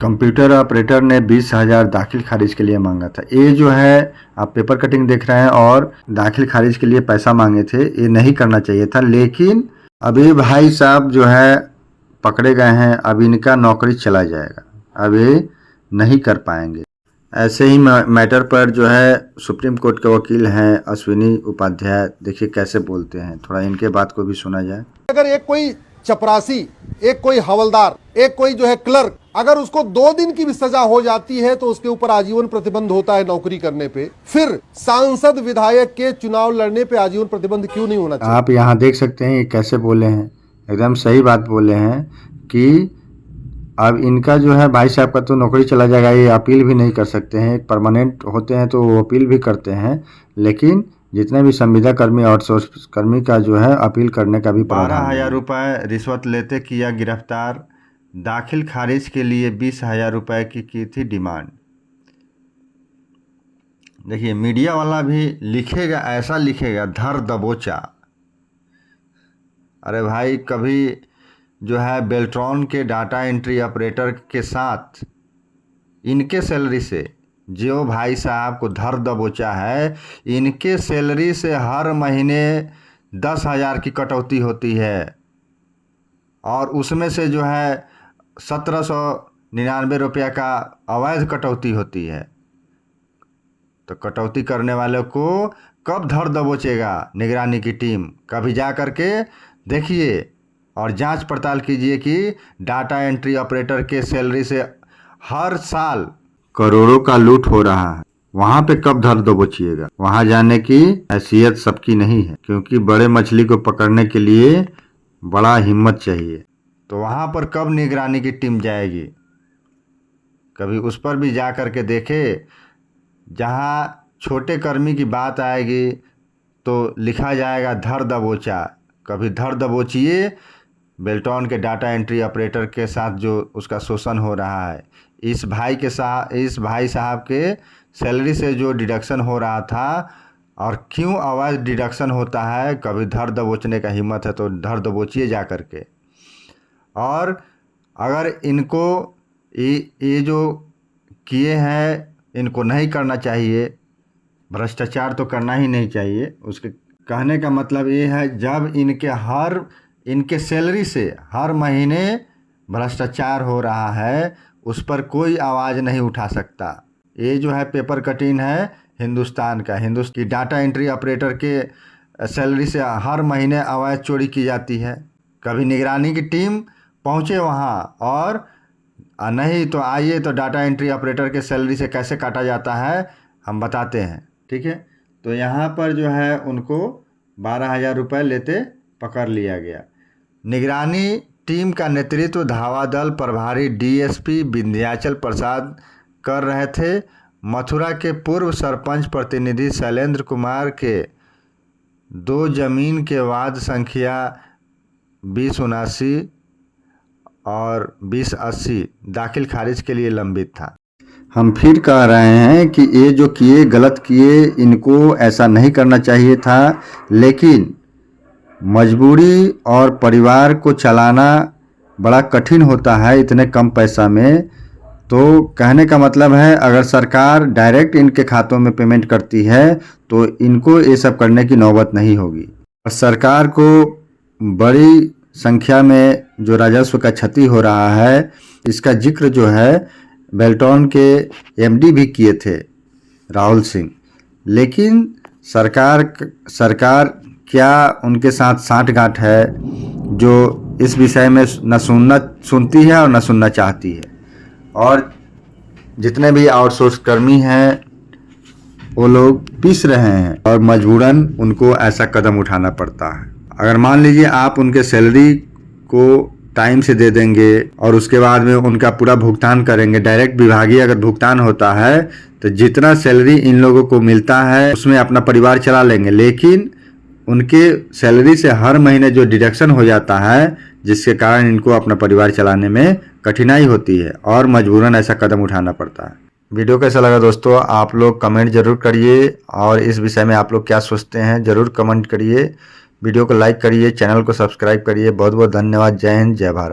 Computer operator ने 20,000 दाखिल खारिज के लिए मांगा था। ये जो है आप पेपर कटिंग देख रहे हैं और दाखिल खारिज के लिए पैसा मांगे थे, ये नहीं करना चाहिए था। लेकिन अभी भाई साहब जो है पकड़े गए हैं, अब इनका नौकरी चला जाएगा, अब ये नहीं कर पाएंगे। ऐसे ही मैटर पर जो है सुप्रीम कोर्ट के वकील हैं अश्विनी उपाध्याय, देखिए कैसे बोलते हैं, थोड़ा इनके बात को भी सुना जाए। अगर एक कोई चपरासी, एक कोई हवलदार, एक कोई जो है क्लर्क, अगर उसको 2 दिन की भी सजा हो जाती है तो उसके ऊपर आजीवन प्रतिबंध होता है नौकरी करने पे, फिर सांसद विधायक के चुनाव लड़ने पे आजीवन प्रतिबंध क्यों नहीं होना चाहिए? आप यहाँ देख सकते हैं ये कैसे बोले हैं, एकदम सही बात बोले हैं कि अब इनका जो है भाई साहब का तो नौकरी चला जाएगा, ये अपील भी नहीं कर सकते हैं। एक परमानेंट होते हैं तो वो अपील भी करते हैं, लेकिन जितने भी संविदा कर्मी आउटसोर्स कर्मी का जो है अपील करने का भी 12,000 रुपये रिश्वत लेते किया गिरफ्तार, दाखिल खारिज के लिए 20,000 रुपये की थी डिमांड। देखिए मीडिया वाला भी लिखेगा, ऐसा लिखेगा धर दबोचा। अरे भाई कभी जो है बेल्ट्रॉन के डाटा एंट्री ऑपरेटर के साथ इनके सैलरी से जो भाई साहब को धर दबोचा है, इनके सैलरी से हर महीने 10,000 की कटौती होती है और उसमें से जो है 1,799 रुपया का अवैध कटौती होती है। तो कटौती करने वालों को कब धर दबोचेगा निगरानी की टीम? कभी जा करके देखिए और जांच पड़ताल कीजिए कि डाटा एंट्री ऑपरेटर के सैलरी से हर साल करोड़ों का लूट हो रहा है, वहां पे कब धर दबोचिएगा? वहां जाने की हैसियत सबकी नहीं है, क्योंकि बड़े मछली को पकड़ने के लिए बड़ा हिम्मत चाहिए। तो वहां पर कब निगरानी की टीम जाएगी? कभी उस पर भी जा करके देखे। जहां छोटे कर्मी की बात आएगी तो लिखा जाएगा धर दबोचा। कभी धर दबोचिए बेल्ट्रॉन के डाटा एंट्री ऑपरेटर के साथ जो उसका शोषण हो रहा है। इस भाई साहब के सैलरी से जो डिडक्शन हो रहा था और क्यों अवैध डिडक्शन होता है, कभी धर दबोचने का हिम्मत है तो धर दबोचिए जा करके। और अगर इनको ये जो किए हैं इनको नहीं करना चाहिए, भ्रष्टाचार तो करना ही नहीं चाहिए। उसके कहने का मतलब ये है जब इनके सैलरी से हर महीने भ्रष्टाचार हो रहा है, उस पर कोई आवाज़ नहीं उठा सकता। ये जो है पेपर कटिंग है हिंदुस्तान की डाटा एंट्री ऑपरेटर के सैलरी से हर महीने अवैध चोरी की जाती है। कभी निगरानी की टीम पहुँचे वहाँ, और नहीं तो आइए तो डाटा एंट्री ऑपरेटर के सैलरी से कैसे काटा जाता है हम बताते हैं, ठीक है। तो यहाँ पर जो है उनको 12,000 रुपये लेते पकड़ लिया गया। निगरानी टीम का नेतृत्व धावा दल प्रभारी डीएसपी विंध्याचल प्रसाद कर रहे थे। मथुरा के पूर्व सरपंच प्रतिनिधि शैलेंद्र कुमार के 2 जमीन के वाद संख्या 2079 और 2080 दाखिल खारिज के लिए लंबित था। हम फिर कह रहे हैं कि ये जो किए गलत किए, इनको ऐसा नहीं करना चाहिए था, लेकिन मजबूरी और परिवार को चलाना बड़ा कठिन होता है इतने कम पैसा में। तो कहने का मतलब है अगर सरकार डायरेक्ट इनके खातों में पेमेंट करती है तो इनको ये सब करने की नौबत नहीं होगी। सरकार को बड़ी संख्या में जो राजस्व का क्षति हो रहा है, इसका जिक्र जो है बेल्ट्रॉन के एमडी भी किए थे राहुल सिंह, लेकिन सरकार क्या उनके साथ साठगांठ है जो इस विषय में न सुनती है और न सुनना चाहती है। और जितने भी आउटसोर्स कर्मी हैं वो लोग पिस रहे हैं और मजबूरन उनको ऐसा कदम उठाना पड़ता है। अगर मान लीजिए आप उनके सैलरी को टाइम से दे देंगे और उसके बाद में उनका पूरा भुगतान करेंगे, डायरेक्ट विभागीय अगर भुगतान होता है तो जितना सैलरी इन लोगों को मिलता है उसमें अपना परिवार चला लेंगे। लेकिन उनके सैलरी से हर महीने जो डिडक्शन हो जाता है, जिसके कारण इनको अपना परिवार चलाने में कठिनाई होती है और मजबूरन ऐसा कदम उठाना पड़ता है। वीडियो कैसा लगा दोस्तों, आप लोग कमेंट जरूर करिए और इस विषय में आप लोग क्या सोचते हैं ज़रूर कमेंट करिए। वीडियो को लाइक करिए, चैनल को सब्सक्राइब करिए। बहुत बहुत धन्यवाद। जय हिंद, जय भारत।